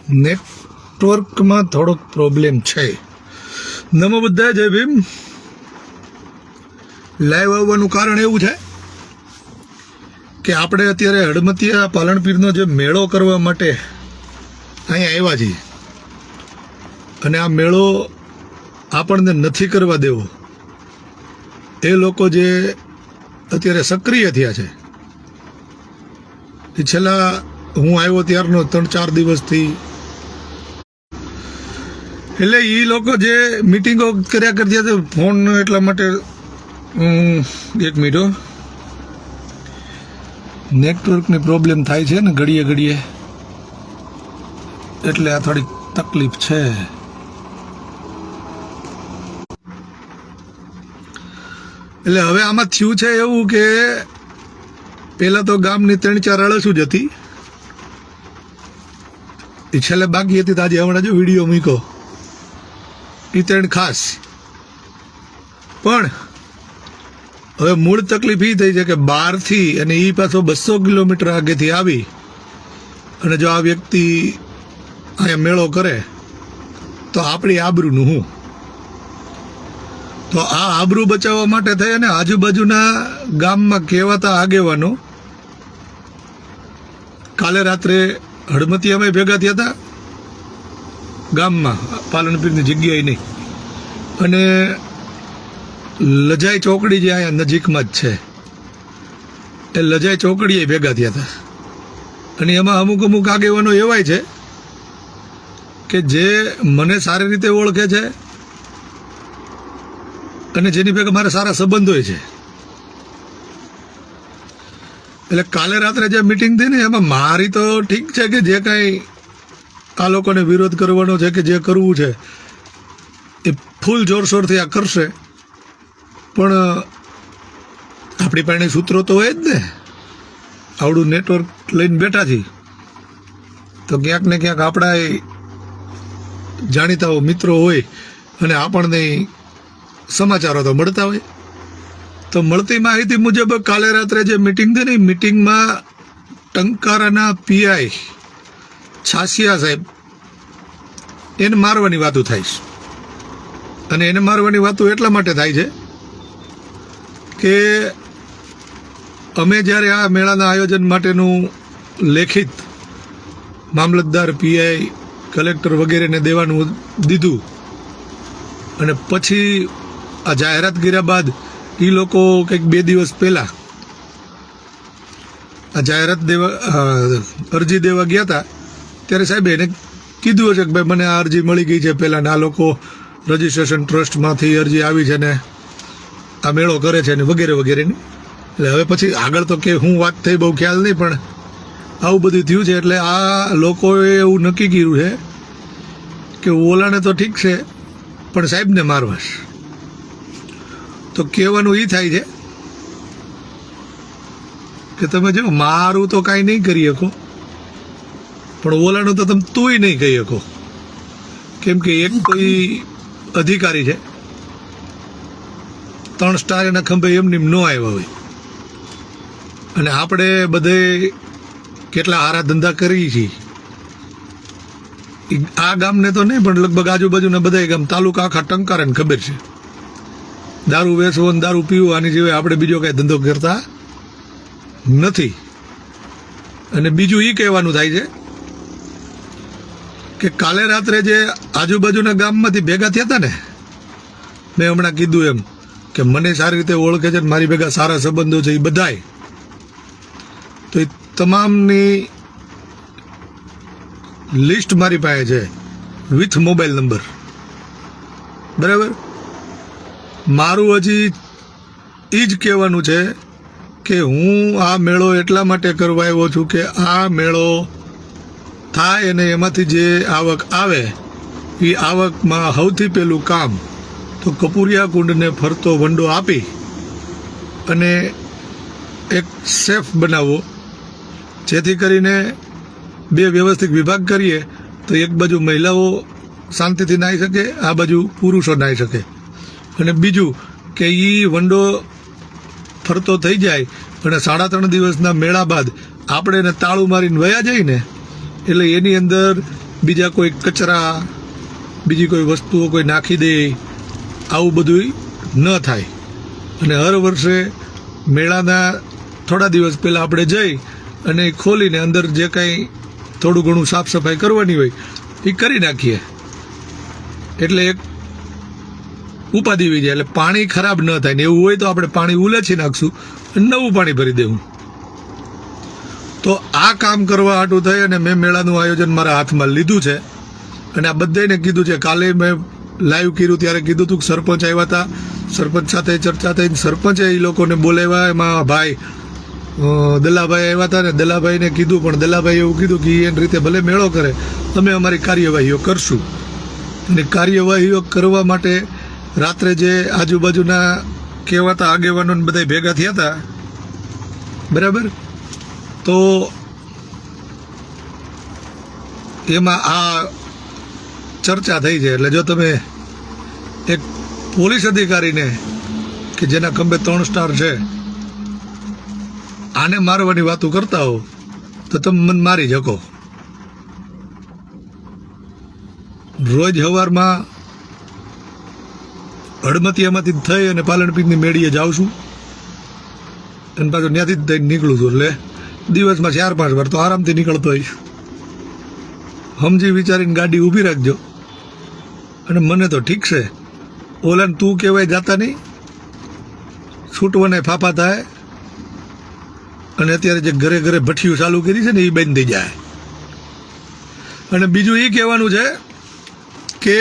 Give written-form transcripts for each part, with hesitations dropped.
નેટવર્કમાં થોડોક પ્રોબ્લેમ છે. નમો બુદ્ધાય, જય ભીમ. લાઈવ આવવાનું કારણ એવું છે કે આપણે અત્યારે હડમતિયા પાલનપીરનો જે મેળો કરવા માટે અહીંયા આવ્યા છીએ, અને આ મેળો આપણને નથી કરવા દેવો. એ લોકો જે અત્યારે સક્રિય થયા છે એ છેલ્લા હું આવ્યો ત્યારનો 3-4 દિવસથી, એટલે એ લોકો જે મિટિંગો કર્યા કરતી હતી ફોન, એટલા માટે એક મિનિટ, નેટવર્કની પ્રોબ્લેમ થાય છે ને ઘડીએ ઘડીએ, એટલે આ થોડીક તકલીફ છે. એટલે હવે આમાં થયું છે એવું કે પહેલાં તો ગામની 3-4 અળસું જ હતી, એ છેલ્લે બાકી હતી. તો આજે હમણાં જો વિડીયો મૂક્યો એ 3 ખાસ. પણ હવે મૂળ તકલીફ એ થઈ છે કે બહારથી, અને એ પાછો 200 કિલોમીટર આગેથી આવી અને જો આ વ્યક્તિ અહીંયા મેળો કરે તો આપણી આબરૂનું હું. તો આ આબરૂ બચાવવા માટે થઈ અને આજુબાજુના ગામમાં કહેવાતા આગેવાનો કાલે રાત્રે હડમતિયામાં ભેગા થયા હતા, ગામમાં પાલનપીરની જગ્યાએ નહીં, અને લજાઈ ચોકડી જે અહીંયા નજીકમાં જ છે એ લજાઈ ચોકડીએ ભેગા થયા હતા. અને એમાં અમુક આગેવાનો એવાય છે કે જે મને સારી રીતે ઓળખે છે અને જેની ભેગા મારા સારા સંબંધ હોય છે. એટલે કાલે રાત્રે જે મિટિંગ થઈ ને એમાં મારી તો ઠીક છે કે જે કાંઈ આ લોકોને વિરોધ કરવાનો છે કે જે કરવું છે એ ફૂલ જોરશોરથી આ કરશે, પણ આપણી પાસે સૂત્રો તો હોય જ ને. આવડું નેટવર્ક લઈને બેઠા છીએ તો ક્યાંક ને ક્યાંક આપણા જાણીતાઓ મિત્રો હોય અને આપણને સમાચારો તો મળતા હોય. તો મળતી માહિતી મુજબ કાલે રાત્રે જે મિટિંગ થઈ ને, મિટિંગમાં ટંકારાના પીઆઈ છાસિયા સાહેબ એને મારવાની વાતો થાય છે. અને એને મારવાની વાતો એટલા માટે થાય છે કે અમે જ્યારે આ મેળાના આયોજન માટેનું લેખિત મામલતદાર, પીઆઈ, કલેક્ટર વગેરેને દેવાનું દીધું, અને પછી આ જાહેરાત કર્યા બાદ એ લોકો કંઈક 2 દિવસ પહેલાં આ જાહેરાત અરજી દેવા ગયા હતા, ત્યારે સાહેબ એને કીધું હશે કે ભાઈ મને આ અરજી મળી ગઈ છે પહેલાં, આ લોકો રજિસ્ટ્રેશન ટ્રસ્ટમાંથી અરજી આવી છે ને આ મેળો કરે છે ને વગેરે વગેરેની. એટલે હવે પછી આગળ તો કે હું વાત થઈ બહુ ખ્યાલ નહીં, પણ આવું બધું થયું છે. એટલે આ લોકોએ એવું નક્કી કર્યું છે કે ઓલાને તો ઠીક છે પણ સાહેબને મારવા. તો કહેવાનું એ થાય છે કે તમે જો મારું તો કાંઈ નહીં કરી શકો, પણ ઓલાનું તો તમે તુંય નહીં કહી શકો, કેમ કે એક તો એ અધિકારી છે, 3 સ્ટાર એના ખંભે એમની ન આવ્યા હોય, અને આપણે બધે કેટલા સારા ધંધા કરીએ છીએ. આ ગામને તો નહીં પણ લગભગ આજુબાજુના બધા ગામ, તાલુકા આખા ટંકારાને ખબર છે દારૂ વેચવો અને દારૂ પીવું, આની જેવી આપણે બીજો કાંઈ ધંધો કરતા નથી. અને બીજું એ કહેવાનું થાય છે કે કાલે રાત્રે જે આજુબાજુના ગામમાંથી ભેગા થયા હતા ને, મેં હમણાં કીધું એમ કે મને સારી રીતે ઓળખે છે, મારી ભેગા સારા સંબંધો છે, એ બધાય, તો એ તમામની લિસ્ટ મારી પાસે છે વિથ મોબાઈલ નંબર. બરાબર. મારું હજી એ જ કહેવાનું છે કે હું આ મેળો એટલા માટે કરવા આવ્યો છું કે આ મેળો થાય અને એમાંથી જે આવક આવે એ આવકમાં સૌથી પહેલું કામ તો કપૂરિયા કુંડને ફરતો વંડો આપી અને એક સેફ બનાવવો, જેથી કરીને 2 વ્યવસ્થિત વિભાગ કરીએ તો એક બાજુ મહિલાઓ શાંતિથી નાહી શકે, આ બાજુ પુરુષો નાહી શકે. અને બીજું કે એ વંડો ફરતો થઈ જાય અને 3.5 દિવસના મેળા બાદ આપણે એને તાળું મારીને વયા જઈએ ને, એટલે એની અંદર બીજા કોઈ કચરા, બીજી કોઈ વસ્તુઓ કોઈ નાખી દે, આવું બધું ન થાય. અને હર વર્ષે મેળાના થોડા દિવસ પહેલાં આપણે જઈ અને એ ખોલીને અંદર જે કાંઈ થોડું ઘણું સાફ સફાઈ કરવાની હોય એ કરી નાખીએ, એટલે એક ઉપાધિ આવી જાય, એટલે પાણી ખરાબ ન થાય. ને એવું હોય તો આપણે પાણી ઉલેચી નાખશું અને નવું પાણી ભરી દેવું. તો આ કામ કરવા હાટું થઈ અને મેં મેળાનું આયોજન મારા હાથમાં લીધું છે. અને આ બધાને કીધું છે. કાલે મેં લાઈવ કર્યું ત્યારે કીધું હતું કે સરપંચ આવ્યા હતા, સરપંચ સાથે ચર્ચા થઈ, સરપંચે એ લોકોને બોલાવ્યા. એમાં ભાઈ દલાભાઈ આવ્યા હતા ને દલાભાઈને કીધું, પણ દલાભાઈ એવું કીધું કે એની રીતે ભલે મેળો કરે, અમે અમારી કાર્યવાહીઓ કરશું. અને કાર્યવાહીઓ કરવા માટે રાત્રે જે આજુબાજુના કહેવાતા આગેવાનો બધા ભેગા થયા હતા, બરાબર, તો એમાં આ ચર્ચા થઈ છે. એટલે જો તમે એક પોલીસ અધિકારીને કે જેના ખંભે 3 સ્ટાર છે આને મારવાની વાતો કરતા હો તો તમે મને મારી શકો. રોજ સવારમાં હડમતિયામાંથી થઈ અને પાલનપીરની મેળીએ જાઉં છું અને પાછું ત્યાંથી જ થઈને નીકળું છું. એટલે દિવસમાં 4-5 વાર તો આરામથી નીકળતો હોઈશ. સમજી વિચારીને ગાડી ઊભી રાખજો. અને મને તો ઠીક છે, ઓલાને તું કહેવાય જાતા નહીં, છૂટવાને ફાફા થાય. અને અત્યારે જે ઘરે ઘરે ભઠ્ઠીઓ ચાલુ કરી છે ને એ બંધ થઈ જાય. અને બીજું એ કહેવાનું છે કે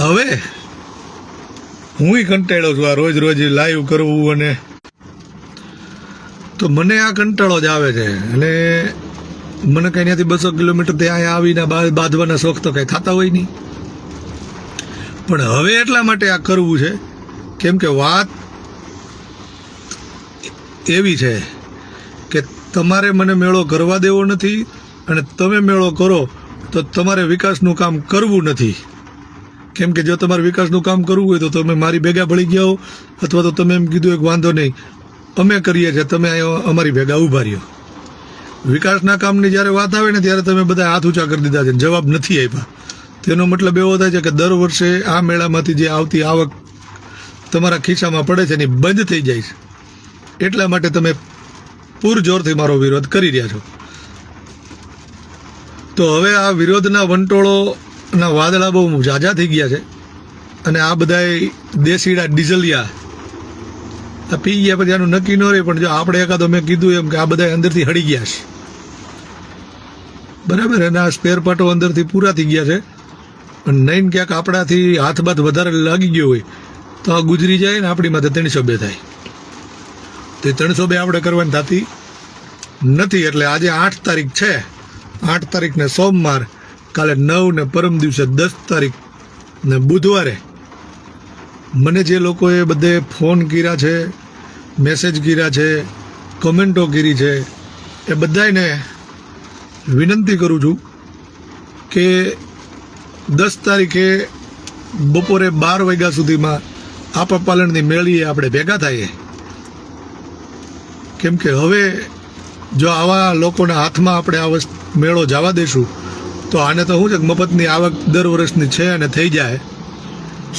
હવે હું કંટાળ્યો છું આ રોજ રોજ લાઈવ કરવું, અને તો મને આ કંટાળો જ આવે છે. અને મને કંઈ ત્યાંથી 200 કિલોમીટર ત્યાં અહીંયા આવીને બાંધવાના શોખ તો કંઈ થતા હોય નહીં. પણ હવે એટલા માટે આ કરવું છે કેમ કે વાત એવી છે કે તમારે મને મેળો કરવા દેવો નથી, અને તમે મેળો કરો તો તમારે વિકાસનું કામ કરવું નથી. કેમ કે જો તમારે વિકાસનું કામ કરવું હોય તો તમે મારી ભેગા ભળી ગયા હો, અથવા તો તમે એમ કીધું એક વાંધો નહીં અમે કરીએ છીએ, તમે અમારી ભેગા ઊભા રહ્યો. વિકાસના કામની જ્યારે વાત આવે ને ત્યારે તમે બધા હાથ ઊંચા કરી દીધા છે, જવાબ નથી આપ્યા. તેનો મતલબ એવો થાય છે કે દર વર્ષે આ મેળામાંથી જે આવતી આવક તમારા ખિસ્સામાં પડે છે ને એ બંધ થઈ જાય છે. એટલા માટે તમે પૂરજોરથી મારો વિરોધ કરી રહ્યા છો. તો હવે આ વિરોધના વંટોળોના વાદળા બહુ ઝાઝા થઈ ગયા છે. અને આ બધાય દેશીડા ડીઝલિયા આ પી ગયા પછી આનું નક્કી ન રહે. પણ જો આપણે એકાદો મેં કીધું એમ કે આ બધા અંદરથી હળી ગયા છે, બરાબર. એના સ્પેર પાર્ટો અંદરથી પૂરા થઈ ગયા છે. અને નહીં ક્યાંક આપણાથી હાથ બાથ વધારે લાગી ગયો હોય તો આ ગુજરી જાય ને આપણી માથે 302 થાય. તે 302 આપણે કરવાની થતી નથી. એટલે આજે 8 તારીખ છે, 8 તારીખને સોમવાર, કાલે 9 ને પરમ દિવસે 10 તારીખ ને બુધવારે મને જે લોકોએ બધે ફોન કર્યા છે, મેસેજ કર્યા છે, કમેન્ટો કરી છે, એ બધાને વિનંતી કરું છું કે 10 તારીખે બપોરે 12 વાગ્યા સુધીમાં આપા પાલણની મેળીએ આપણે ભેગા થઈએ. કેમ કે હવે જો આવા લોકોના હાથમાં આપણે આ મેળો જવા દઈશું તો આને તો શું છે કે મફતની આવક દર વર્ષની છે અને થઈ જાય.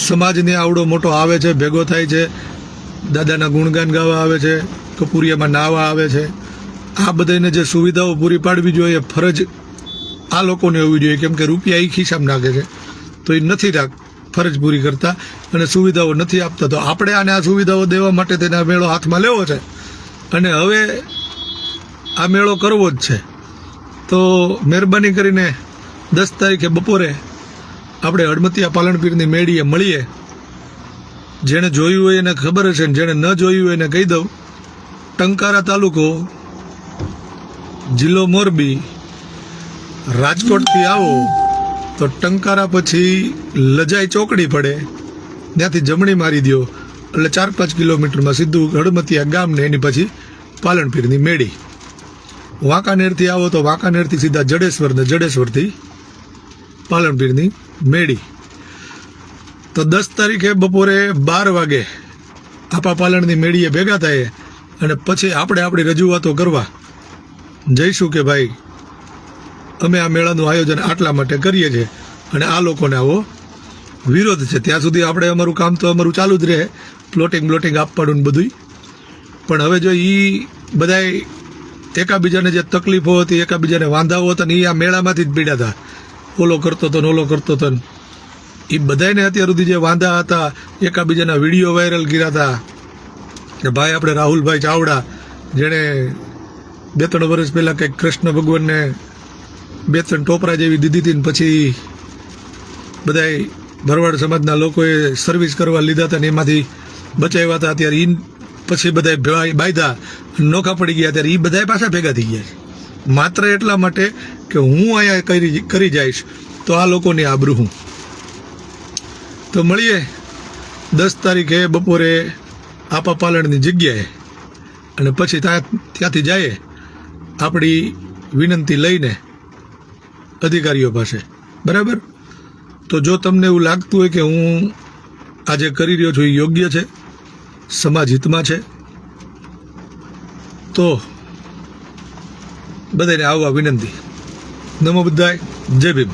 સમાજને આવડો મોટો આવે છે, ભેગો થાય છે, દાદાના ગુણગાન ગાવા આવે છે, કપૂરિયામાં નાહવા આવે છે. આ બધાને જે સુવિધાઓ પૂરી પાડવી જોઈએ ફરજ આ લોકોને હોવી જોઈએ. કેમ કે રૂપિયા એ ખિસ્સામાં નાખે છે તો એ નથી ફરજ પૂરી કરતા અને સુવિધાઓ નથી આપતા. તો આપણે આને આ સુવિધાઓ દેવા માટે તેને આ મેળો હાથમાં લેવો છે અને હવે આ મેળો કરવો જ છે. તો મહેરબાની કરીને 10 તારીખે બપોરે આપણે હડમતિયા પાલનપીરની મેળીએ મળીએ. જેણે જોયું હોય એને ખબર હશે ને જેણે ન જોયું હોય એને કહી દઉં. ટંકારા તાલુકો, જિલ્લો મોરબી, રાજકોટથી આવો તો ટંકારા પછી લજાઈ ચોકડી પડે, ત્યાંથી જમણી મારી દો એટલે 4-5 કિલોમીટરમાં સીધું હડમતિયા ગામ ને એની પછી પાલનપીરની મેળી. વાંકાનેરથી આવો તો વાંકાનેરથી સીધા જડેશ્વર ને જડેશ્વરથી પાલનપીરની મેળી. તો 10 તારીખે બપોરે 12 વાગે આપા પાલણની મેળીએ ભેગા થાય અને પછી આપણે આપણી રજૂઆતો કરવા જઈશું કે ભાઈ અમે આ મેળાનું આયોજન આટલા માટે કરીએ છીએ અને આ લોકોને આવો વિરોધ છે. ત્યાં સુધી આપણે અમારું કામ તો અમારું ચાલુ જ રહે, પ્લોટિંગ આપવાનું ને બધું. પણ હવે જો એ બધાય એકાબીજાને જે તકલીફો હતી, એકાબીજાને વાંધાઓ હતા ને એ આ મેળામાંથી જ પીડ્યા હતા. ઓલો કરતો હતો ને ઓલો કરતો હતો ને એ બધાને અત્યાર સુધી જે વાંધા હતા, એકાબીજાના વિડીયો વાયરલ કર્યા હતા કે ભાઈ આપણે રાહુલભાઈ ચાવડા જેણે 2-3 વર્ષ પહેલાં કંઈક કૃષ્ણ ભગવાનને 2-3 ટોપરા જેવી દીધી હતી ને પછી બધાય ભરવાડ સમાજના લોકોએ સર્વિસ કરવા લીધા હતા ને એમાંથી બચાવ્યા હતા. અત્યારે એ પછી બધા બાયધા નોખા પડી ગયા, ત્યારે એ બધા પાછા ભેગા થઈ ગયા છે માત્ર એટલા માટે કે હું અહીંયા કરી જઈશ તો આ લોકોની આબરૂ હું. તો મળીએ 10 તારીખે બપોરે આપા પાલણની જગ્યાએ અને પછી ત્યાંથી જઈએ આપણી વિનંતી લઈને અધિકારીઓ પાસે. બરાબર? તો જો તમને એવું લાગતું હોય કે હું આજે કરી રહ્યો છું એ યોગ્ય છે, સમાજ હિતમાં છે, તો બધાને આવવા વિનંતી. નમો બુદ્ધાય. જય ભીમ.